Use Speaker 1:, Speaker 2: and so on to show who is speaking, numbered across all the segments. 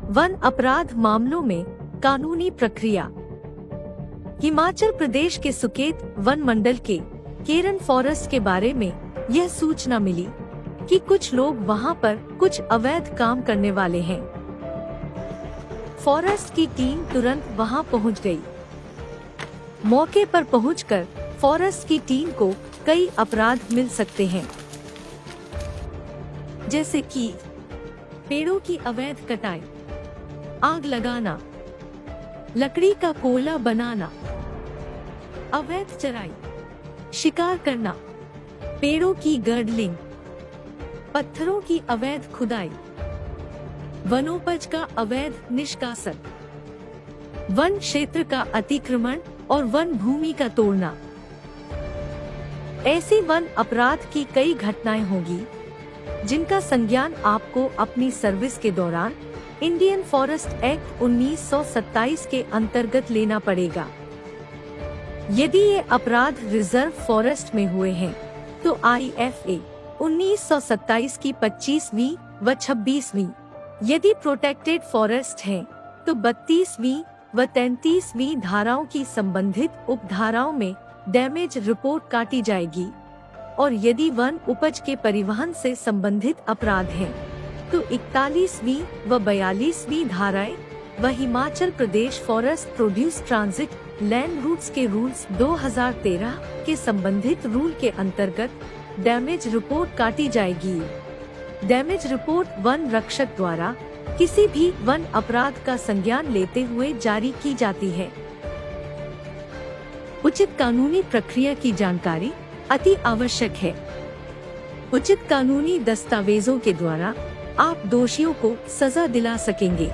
Speaker 1: One अपराध मामलों में कानूनी प्रक्रिया। हिमाचल प्रदेश के सुकेत वन मंडल के केरन फॉरेस्ट के बारे में यह सूचना मिली कि कुछ लोग वहां पर कुछ अवैध काम करने वाले हैं। फॉरेस्ट की टीम तुरंत वहां पहुंच गई। मौके पर पहुंचकर फॉरेस्ट की टीम को कई अपराध मिल सकते हैं, जैसे कि पेड़ों की अवैध कटाई, आग लगाना, लकड़ी का कोयला बनाना, अवैध चराई, शिकार करना, पेड़ों की गर्डलिंग, पत्थरों की अवैध खुदाई, वनोपज का अवैध निष्कासन, वन क्षेत्र का अतिक्रमण और वन भूमि का तोड़ना। ऐसी वन अपराध की कई घटनाएं होगी जिनका संज्ञान आपको अपनी सर्विस के दौरान इंडियन फॉरेस्ट एक्ट 1927 के अंतर्गत लेना पड़ेगा। यदि ये अपराध रिजर्व फॉरेस्ट में हुए हैं तो IFA 1927 की 25वीं व 26वीं, यदि प्रोटेक्टेड फॉरेस्ट है तो 32वीं व 33वीं धाराओं की संबंधित उपधाराओं में डैमेज रिपोर्ट काटी जाएगी, और यदि वन उपज के परिवहन से संबंधित अपराध हैं तो 41वीं व 42वीं धाराएं व Himachal Pradesh forest produce transit land routes के रूल्स 2013 के संबंधित रूल के अंतर्गत डैमेज रिपोर्ट काटी जाएगी। डैमेज रिपोर्ट वन रक्षक द्वारा किसी भी वन अपराध का संज्ञान लेते हुए जारी की जाती है। उचित कानूनी प्रक्रिया की जानकारी अति आवश्यक है। उचित कानूनी दस्तावेजों के द्वारा आप दोषियों को सजा दिला सकेंगे।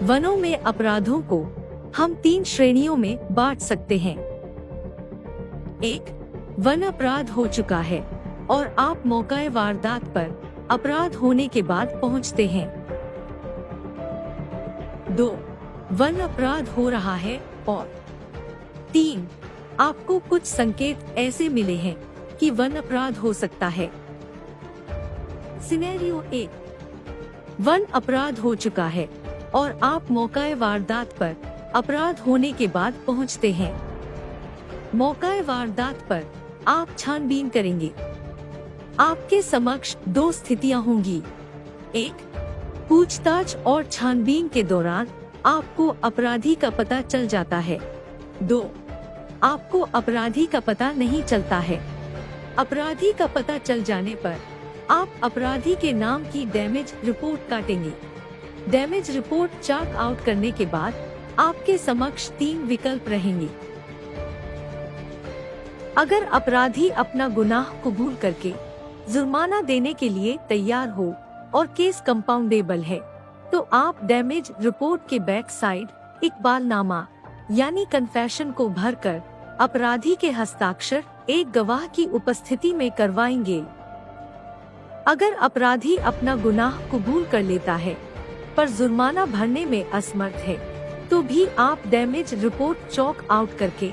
Speaker 1: वनों में अपराधों को हम 3 श्रेणियों में बांट सकते हैं। 1. वन अपराध हो चुका है और आप मौके वारदात पर अपराध होने के बाद पहुंचते हैं। 2. वन अपराध हो रहा है और 3. आपको कुछ संकेत ऐसे मिले हैं कि वन अपराध हो सकता है। सिनेरियो 1. वन अपराध हो चुका है और आप मौके वारदात पर अपराध होने के बाद पहुंचते हैं। मौके वारदात पर आप छानबीन करेंगे। आपके समक्ष 2 स्थितियां होंगी। 1. पूछताछ और छानबीन के दौरान आपको अपराधी का पता चल जाता है। 2. आपको अपराधी का पता नहीं चलता है। अपराधी का पता चल जाने पर आप अपराधी के नाम की डैमेज रिपोर्ट काटेंगे। डैमेज रिपोर्ट चार्ट आउट करने के बाद आपके समक्ष 3 विकल्प रहेंगे। अगर अपराधी अपना गुनाह कबूल करके जुर्माना देने के लिए तैयार हो और केस कंपाउंडेबल है तो आप डैमेज रिपोर्ट के बैक साइड इकबालनामा यानी कन्फेशन को भरकर अपराधी के हस्ताक्षर एक गवाह की उपस्थिति में करवाएंगे। अगर अपराधी अपना गुनाह कबूल कर लेता है पर जुर्माना भरने में असमर्थ है तो भी आप डैमेज रिपोर्ट चौक आउट करके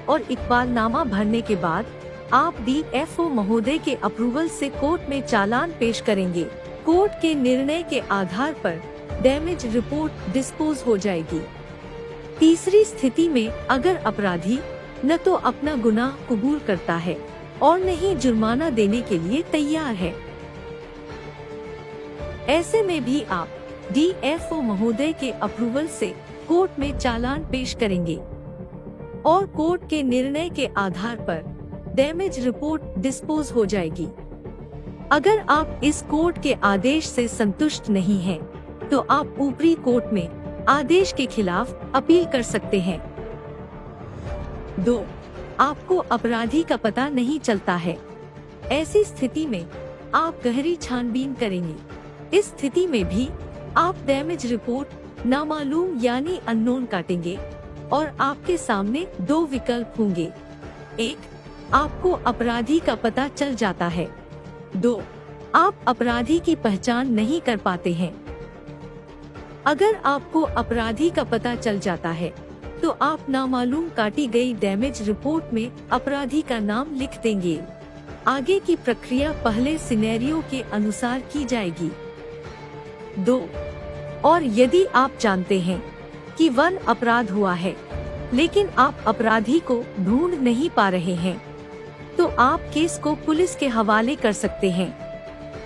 Speaker 1: और इकबालनामा भरने के बाद आप DFO महोदय के अप्रूवल से कोर्ट में चालान पेश करेंगे। कोर्ट के निर्णय के आधार पर डैमेज रिपोर्ट डिस्पोज हो जाएगी। तीसरी स्थिति में अगर अपराधी न तो अपना गुनाह कबूल करता है और न ही जुर्माना देने के लिए तैयार है, ऐसे में भी आप DFO महोदय के अप्रूवल से कोर्ट में चालान पेश करेंगे और कोर्ट के निर्णय के आधार पर डैमेज रिपोर्ट डिस्पोज हो जाएगी। अगर आप इस कोर्ट के आदेश से संतुष्ट नहीं हैं, तो आप ऊपरी कोर्ट में आदेश के खिलाफ अपील कर सकते हैं। 2. आपको अपराधी का पता नहीं चलता है। ऐसी स्थिति में आप गहरी छानबीन करेंगे। इस स्थिति में भी आप डैमेज रिपोर्ट नामालूम यानी अननोन काटेंगे और आपके सामने 2 विकल्प होंगे। 1. आपको अपराधी का पता चल जाता है। 2. आप अपराधी की पहचान नहीं कर पाते हैं। अगर आपको अपराधी का पता चल जाता है तो आप नामालूम काटी गई डैमेज रिपोर्ट में अपराधी का नाम लिख देंगे। आगे की प्रक्रिया पहले सिनेरियो के अनुसार की जाएगी। 2. और यदि आप जानते हैं कि वन अपराध हुआ है लेकिन आप अपराधी को ढूंढ नहीं पा रहे हैं, तो आप केस को पुलिस के हवाले कर सकते हैं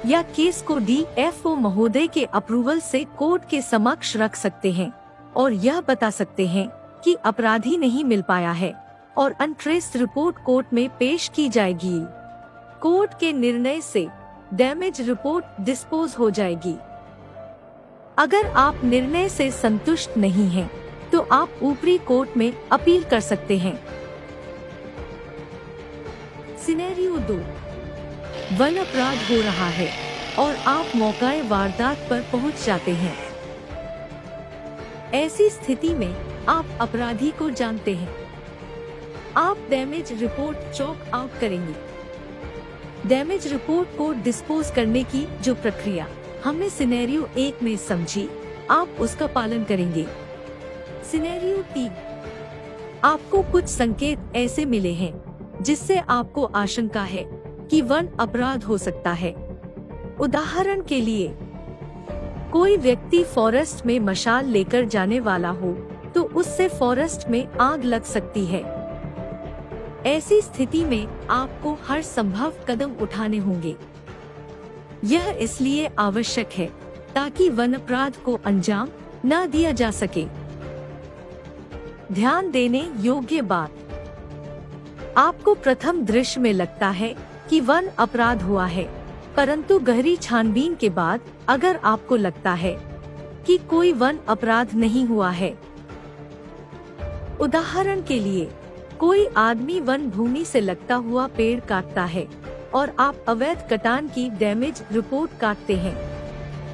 Speaker 1: या केस को डीएफओ महोदय के अप्रूवल से कोर्ट के समक्ष रख सकते हैं और यह बता सकते हैं कि अपराधी नहीं मिल पाया है और अनट्रेस्ड रिपोर्ट कोर्ट में पेश की जाएगी। कोर्ट के निर्णय से डैमेज रिपोर्ट डिस्पोज हो जाएगी। अगर आप निर्णय से संतुष्ट नहीं हैं, तो आप ऊपरी कोर्ट में अपील कर सकते हैं। सिनेरियो 2, वन अपराध हो रहा है और आप मौकाए वारदात पर पहुंच जाते हैं। ऐसी स्थिति में आप अपराधी को जानते हैं। आप डैमेज रिपोर्ट चॉक आउट करेंगे। डैमेज रिपोर्ट को डिस्पोज करने की जो प्रक्रिया हमने सिनेरियो 1 में समझी, आप उसका पालन करेंगे। सिनेरियो 3, आपको कुछ संकेत ऐसे मिले हैं जिससे आपको आशंका है कि वन अपराध हो सकता है। उदाहरण के लिए, कोई व्यक्ति फॉरेस्ट में मशाल लेकर जाने वाला हो तो उससे फॉरेस्ट में आग लग सकती है। ऐसी स्थिति में आपको हर संभव कदम उठाने होंगे। यह इसलिए आवश्यक है ताकि वन अपराध को अंजाम न दिया जा सके। ध्यान देने योग्य बात, आपको प्रथम दृश्य में लगता है कि वन अपराध हुआ है, परंतु गहरी छानबीन के बाद अगर आपको लगता है कि कोई वन अपराध नहीं हुआ है, उदाहरण के लिए कोई आदमी वन भूमि से लगता हुआ पेड़ काटता है और आप अवैध कटान की डैमेज रिपोर्ट काटते हैं,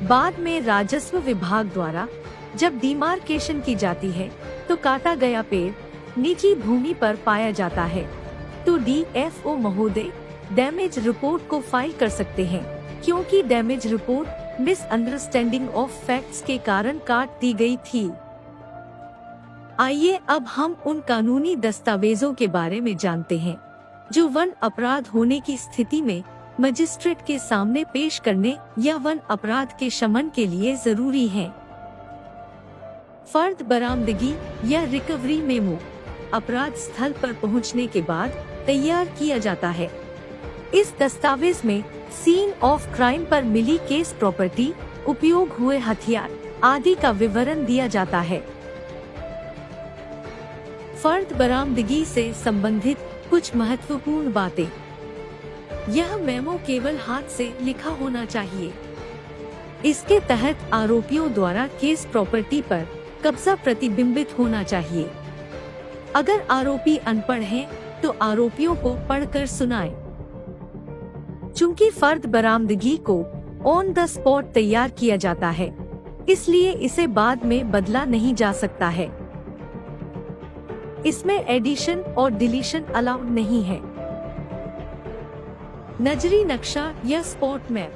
Speaker 1: बाद में राजस्व विभाग द्वारा जब डिमार्केशन की जाती है तो काटा गया पेड़ निजी भूमि पर पाया जाता है, तो डीएफओ महोदय डैमेज रिपोर्ट को फाइल कर सकते हैं, क्योंकि damage report misunderstanding of facts के कारण काट दी गई थी। आइए अब हम उन कानूनी दस्तावेजों के बारे में जानते हैं जो वन अपराध होने की स्थिति में मजिस्ट्रेट के सामने पेश करने या वन अपराध के शमन के लिए जरूरी हैं। फर्द बरामदगी या रिकवरी मेमो अपराध स्थल पर पहुंचने के बाद तैयार किया जाता है। इस दस्तावेज में सीन ऑफ क्राइम पर मिली केस प्रॉपर्टी, उपयोग हुए हथियार आदि का विवरण दिया जाता है। फर्द बरामदगी से संबंधित कुछ महत्वपूर्ण बातें। यह मेमो केवल हाथ से लिखा होना चाहिए। इसके तहत आरोपियों द्वारा केस प्रॉपर्टी पर कब्जा प्रतिबिंबित होना चाहिए। अगर आरोपी अनपढ़ हैं, तो आरोपियों को पढ़कर सुनाएं। चूंकि फर्द बरामदगी को ऑन द स्पॉट तैयार किया जाता है, इसलिए इसे बाद में बदला नहीं जा सकता है। इसमें एडिशन और डिलीशन अलाउड नहीं है। नजरी नक्शा या स्पॉट मैप।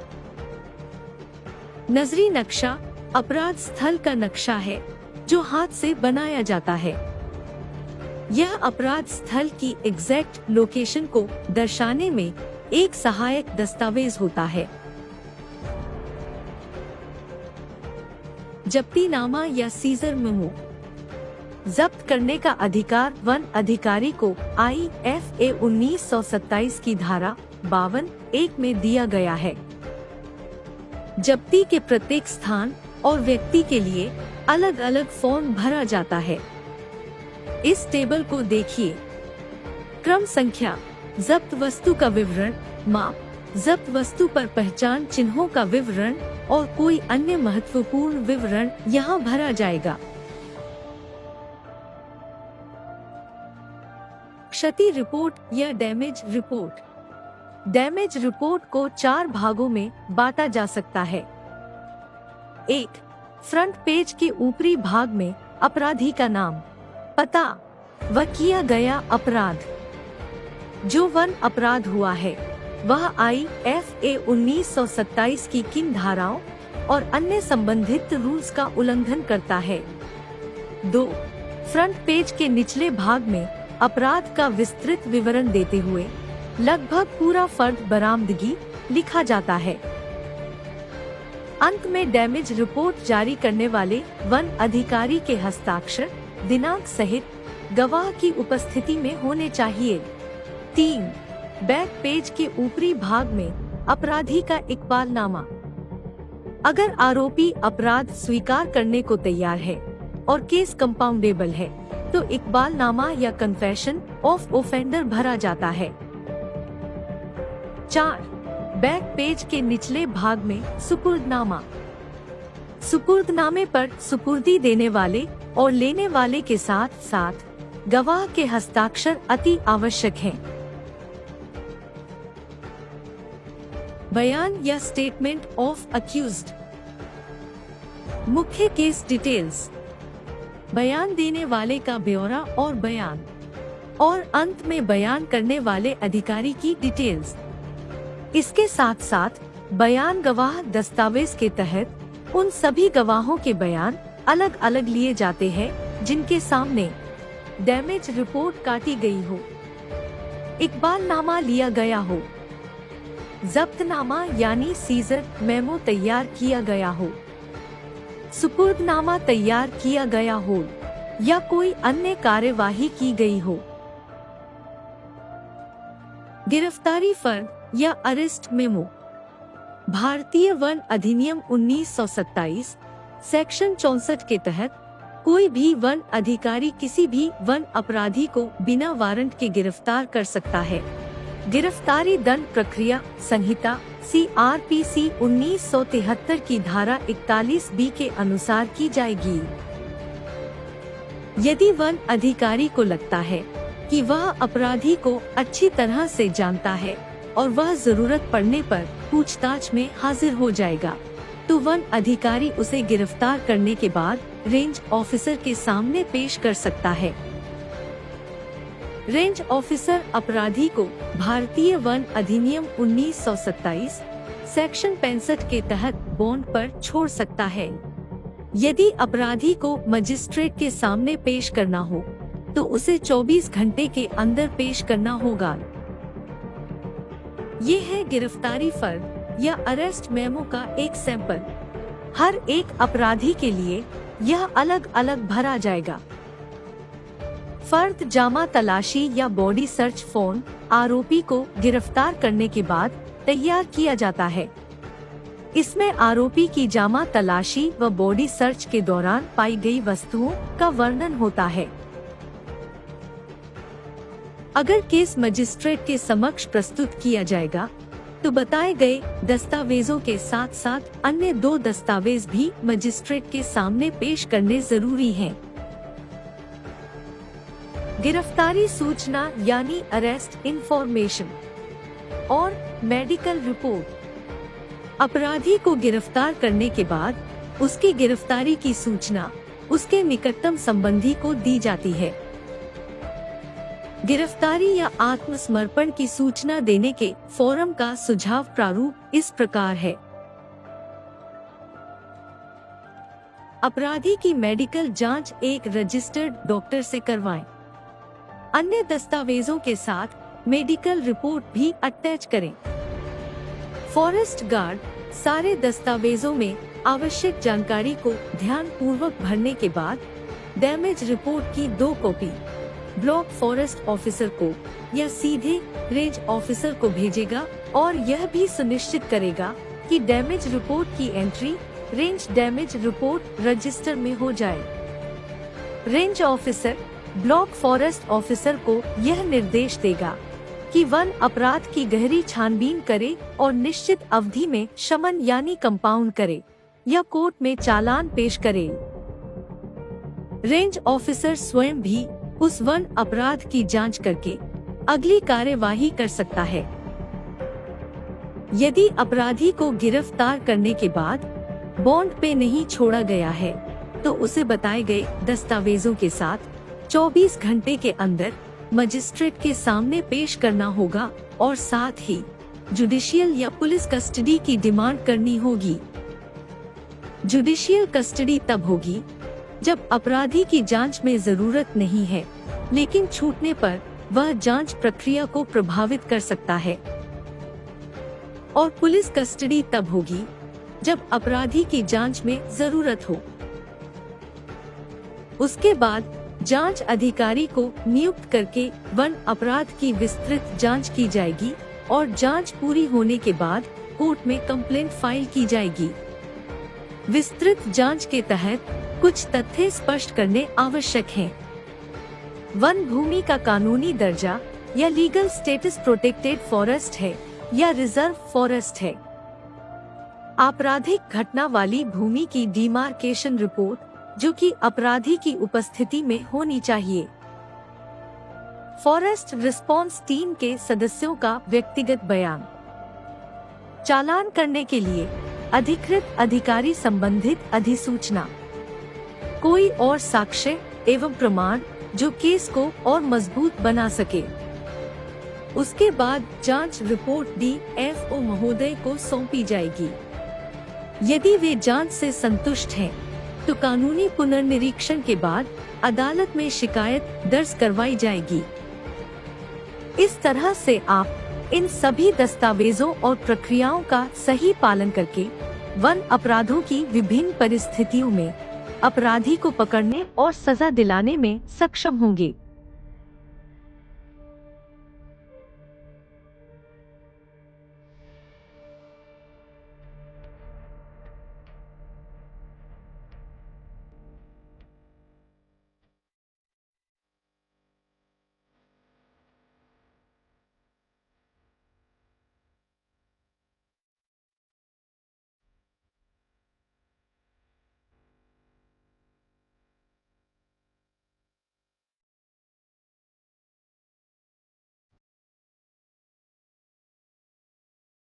Speaker 1: नजरी नक्शा अपराध स्थल का नक्शा है जो हाथ से बनाया जाता है। यह अपराध स्थल की एग्जैक्ट लोकेशन को दर्शाने में एक सहायक दस्तावेज होता है। जब्तीनामा या सीजर मेमो। जब्त करने का अधिकार वन अधिकारी को IFA 1927 की धारा 52(1) में दिया गया है। जब्ती के प्रत्येक स्थान और व्यक्ति के लिए अलग अलग फॉर्म भरा जाता है। इस टेबल को देखिए। क्रम संख्या, जब्त वस्तु का विवरण, माप, जब्त वस्तु पर पहचान चिन्हों का विवरण और कोई अन्य महत्वपूर्ण विवरण यहाँ भरा जाएगा। क्षति रिपोर्ट या डैमेज रिपोर्ट। डैमेज रिपोर्ट को 4 भागों में बांटा जा सकता है। 1. फ्रंट पेज के ऊपरी भाग में अपराधी का नाम, पता व किया गया अपराध। जो वन अपराध हुआ है वह IFA 1927 की किन धाराओं और अन्य संबंधित रूल्स का उल्लंघन करता है। 2. फ्रंट पेज के निचले भाग में अपराध का विस्तृत विवरण देते हुए लगभग पूरा फर्द बरामदगी लिखा जाता है। अंत में डैमेज रिपोर्ट जारी करने वाले वन अधिकारी के हस्ताक्षर, दिनांक सहित गवाह की उपस्थिति में होने चाहिए। 3. बैक पेज के ऊपरी भाग में अपराधी का इकबालनामा। अगर आरोपी अपराध स्वीकार करने को तैयार है और केस कंपाउंडेबल है तो इकबालनामा या कन्फेशन ऑफ ऑफेंडर भरा जाता है। 4. बैक पेज के निचले भाग में सुपुर्दनामा। सुपुर्दनामे पर सुपुर्दी देने वाले और लेने वाले के साथ साथ गवाह के हस्ताक्षर अति आवश्यक हैं। बयान या स्टेटमेंट ऑफ अक्यूज्ड। मुख्य केस डिटेल्स, बयान देने वाले का ब्यौरा और बयान, और अंत में बयान करने वाले अधिकारी की डिटेल्स। इसके साथ साथ बयान गवाह दस्तावेज के तहत उन सभी गवाहों के बयान अलग अलग लिए जाते हैं जिनके सामने डैमेज रिपोर्ट काटी गई हो, इकबालनामा लिया गया हो, जब्तनामा यानी सीजर मेमो तैयार किया गया हो, सुपुर्दनामा तैयार किया गया हो या कोई अन्य कार्यवाही की गई हो। गिरफ्तारी फर्म या अरेस्ट मेमो। भारतीय वन अधिनियम 1927 सेक्शन 64 के तहत कोई भी वन अधिकारी किसी भी वन अपराधी को बिना वारंट के गिरफ्तार कर सकता है। गिरफ्तारी दंड प्रक्रिया संहिता CRPC 1973 की धारा 41B के अनुसार की जाएगी। यदि वन अधिकारी को लगता है कि वह अपराधी को अच्छी तरह से जानता है और वह जरूरत पड़ने पर पूछताछ में हाजिर हो जाएगा, तो वन अधिकारी उसे गिरफ्तार करने के बाद रेंज ऑफिसर के सामने पेश कर सकता है। रेंज ऑफिसर अपराधी को भारतीय वन अधिनियम 1927 सेक्शन 65 के तहत बॉन्ड पर छोड़ सकता है। यदि अपराधी को मजिस्ट्रेट के सामने पेश करना हो तो उसे 24 घंटे के अंदर पेश करना होगा। ये है गिरफ्तारी फर्म या अरेस्ट मेमो का एक सैंपल। हर एक अपराधी के लिए यह अलग अलग भरा जाएगा। फर्द जामा तलाशी या बॉडी सर्च फॉर्म आरोपी को गिरफ्तार करने के बाद तैयार किया जाता है। इसमें आरोपी की जामा तलाशी व बॉडी सर्च के दौरान पाई गई वस्तुओं का वर्णन होता है। अगर केस मजिस्ट्रेट के समक्ष प्रस्तुत किया जाएगा तो बताए गए दस्तावेजों के साथ साथ अन्य 2 दस्तावेज भी मजिस्ट्रेट के सामने पेश करने जरूरी हैं। गिरफ्तारी सूचना यानी अरेस्ट इंफॉर्मेशन और मेडिकल रिपोर्ट। अपराधी को गिरफ्तार करने के बाद उसकी गिरफ्तारी की सूचना उसके निकटतम संबंधी को दी जाती है। गिरफ्तारी या आत्मसमर्पण की सूचना देने के फॉर्म का सुझाव प्रारूप इस प्रकार है। अपराधी की मेडिकल जांच एक रजिस्टर्ड डॉक्टर से करवाएं। अन्य दस्तावेजों के साथ मेडिकल रिपोर्ट भी अटैच करें। फॉरेस्ट गार्ड सारे दस्तावेजों में आवश्यक जानकारी को ध्यान पूर्वक भरने के बाद डैमेज रिपोर्ट की 2 कॉपी ब्लॉक फॉरेस्ट ऑफिसर को या सीधे रेंज ऑफिसर को भेजेगा और यह भी सुनिश्चित करेगा कि डैमेज रिपोर्ट की entry range damage report register में हो जाए। Range officer block forest officer को यह निर्देश देगा कि वन अपराध की गहरी छानबीन करे और निश्चित अवधि में शमन यानी कंपाउंड करे या कोर्ट में चालान पेश करे। रेंज ऑफिसर स्वयं भी उस वन अपराध की जांच करके अगली कार्यवाही कर सकता है। यदि अपराधी को गिरफ्तार करने के बाद बॉन्ड पे नहीं छोड़ा गया है तो उसे बताए गए दस्तावेजों के साथ 24 घंटे के अंदर मजिस्ट्रेट के सामने पेश करना होगा और साथ ही जुडिशियल या पुलिस कस्टडी की डिमांड करनी होगी। जुडिशियल कस्टडी तब होगी जब अपराधी की जांच में जरूरत नहीं है लेकिन छूटने पर वह जांच प्रक्रिया को प्रभावित कर सकता है, और पुलिस कस्टडी तब होगी जब अपराधी की जांच में जरूरत हो। उसके बाद जांच अधिकारी को नियुक्त करके वन अपराध की विस्तृत जांच की जाएगी और जांच पूरी होने के बाद कोर्ट में कंप्लेंट फाइल की जाएगी। विस्तृत जांच के तहत कुछ तथ्य स्पष्ट करने आवश्यक हैं। वन भूमि का कानूनी दर्जा या लीगल स्टेटस प्रोटेक्टेड फॉरेस्ट है या रिजर्व फॉरेस्ट है। आपराधिक घटना वाली भूमि की डिमार्केशन रिपोर्ट जो कि अपराधी की उपस्थिति में होनी चाहिए। फॉरेस्ट रिस्पॉन्स टीम के सदस्यों का व्यक्तिगत बयान। चालान करने के लिए अधिकृत अधिकारी संबंधित अधिसूचना। कोई और साक्ष्य एवं प्रमाण जो केस को और मजबूत बना सके। उसके बाद जांच रिपोर्ट DFO महोदय को सौंपी जाएगी। यदि वे जांच से संतुष्ट हैं, तो कानूनी पुनर्निरीक्षण के बाद अदालत में शिकायत दर्ज करवाई जाएगी। इस तरह से आप इन सभी दस्तावेजों और प्रक्रियाओं का सही पालन करके वन अपराधों की विभिन्न परिस्थितियों में अपराधी को पकड़ने और सजा दिलाने में सक्षम होंगे।